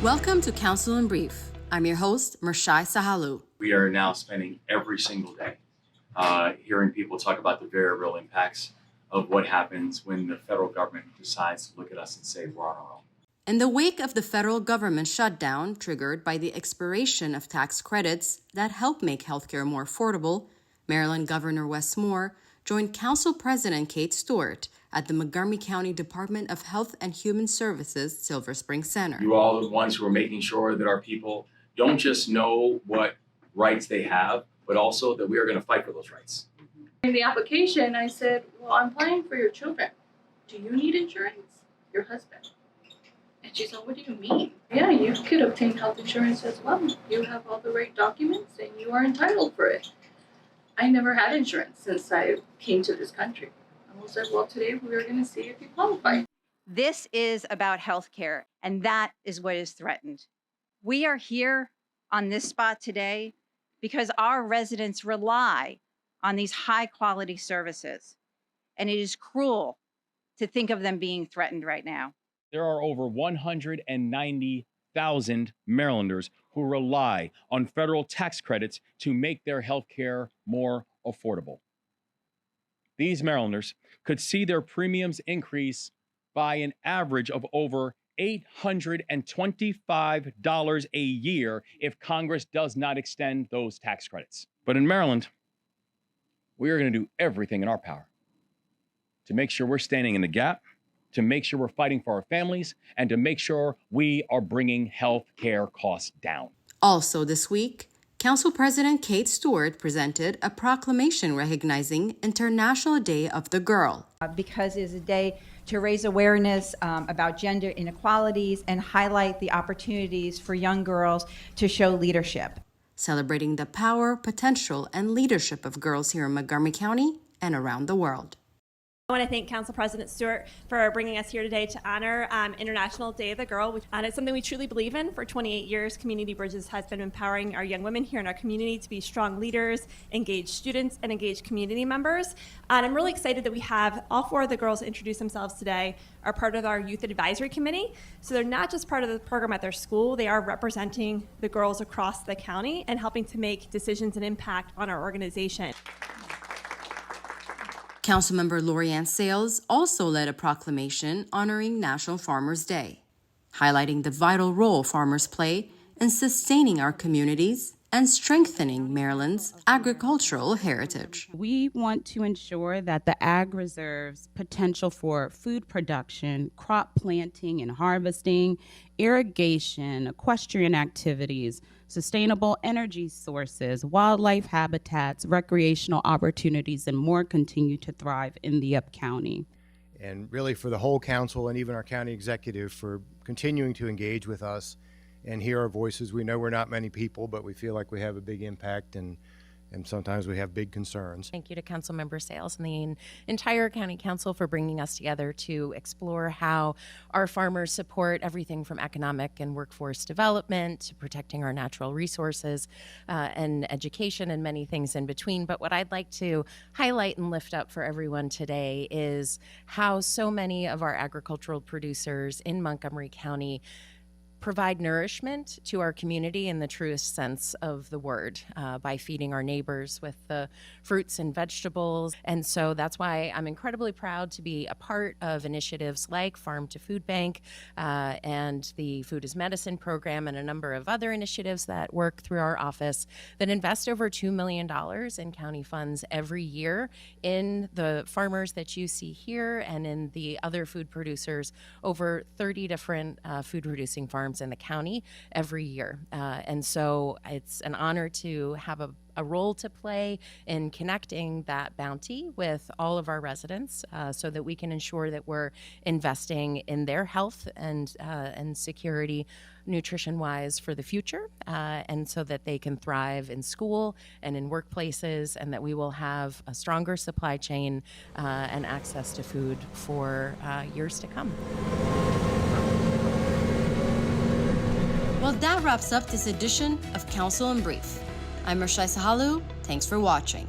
Welcome to Council in Brief. I'm your host, Mirchaye Sahlu. We are now spending every single day hearing people talk about the very real impacts of what happens when the federal government decides to look at us and say we're on our own. In the wake of the federal government shutdown triggered by the expiration of tax credits that help make healthcare more affordable, Maryland Governor Wes Moore joined Council President Kate Stewart at the Montgomery County Department of Health and Human Services Silver Spring Center. You all are the ones who are making sure that our people don't just know what rights they have, but also that we are going to fight for those rights. In the application, I said, well, I'm applying for your children. Do you need insurance? Your husband. And she said, what do you mean? Yeah, you could obtain health insurance as well. You have all the right documents and you are entitled for it. I never had insurance since I came to this country. And we said, well, today we are going to see if you qualify. This is about healthcare, and that is what is threatened. We are here on this spot today because our residents rely on these high-quality services, and it is cruel to think of them being threatened right now. There are over 190,000 Marylanders who rely on federal tax credits to make their health care more affordable. These Marylanders could see their premiums increase by an average of over $825 a year if Congress does not extend those tax credits. But in Maryland, we are going to do everything in our power to make sure we're standing in the gap, to make sure we're fighting for our families, and to make sure we are bringing health care costs down. Also this week, Council President Kate Stewart presented a proclamation recognizing International Day of the Girl. Because it is a day to raise awareness about gender inequalities and highlight the opportunities for young girls to show leadership. Celebrating the power, potential, and leadership of girls here in Montgomery County and around the world. I want to thank Council President Stewart for bringing us here today to honor International Day of the Girl. And it's something we truly believe in. For 28 years, Community Bridges has been empowering our young women here in our community to be strong leaders, engaged students, and engaged community members. And I'm really excited that we have all four of the girls introduce themselves today are part of our Youth Advisory Committee. So they're not just part of the program at their school, they are representing the girls across the county and helping to make decisions and impact on our organization. Councilmember Laurie-Anne also led a proclamation honoring National Farmers Day, highlighting the vital role farmers play in sustaining our communities and strengthening Maryland's agricultural heritage. We want to ensure that the ag reserves potential for food production, crop planting and harvesting, irrigation, equestrian activities, sustainable energy sources, wildlife habitats, recreational opportunities, and more continue to thrive in the Up County. And really for the whole council and even our county executive for continuing to engage with us and hear our voices. We know we're not many people, but we feel like we have a big impact and sometimes we have big concerns. Thank you to Councilmember Sales and the entire County Council for bringing us together to explore how our farmers support everything from economic and workforce development to protecting our natural resources and education and many things in between. But what I'd like to highlight and lift up for everyone today is how so many of our agricultural producers in Montgomery County provide nourishment to our community in the truest sense of the word by feeding our neighbors with the fruits and vegetables. And so that's why I'm incredibly proud to be a part of initiatives like Farm to Food Bank and the Food is Medicine program and a number of other initiatives that work through our office that invest over $2 million in county funds every year in the farmers that you see here and in the other food producers, over 30 different food producing farms in the county every year. And so it's an honor to have a role to play in connecting that bounty with all of our residents so that we can ensure that we're investing in their health and security nutrition-wise for the future, and so that they can thrive in school and in workplaces, and that we will have a stronger supply chain and access to food for years to come. Well, that wraps up this edition of Council in Brief. I'm Mirchaye Sahlu. Thanks for watching.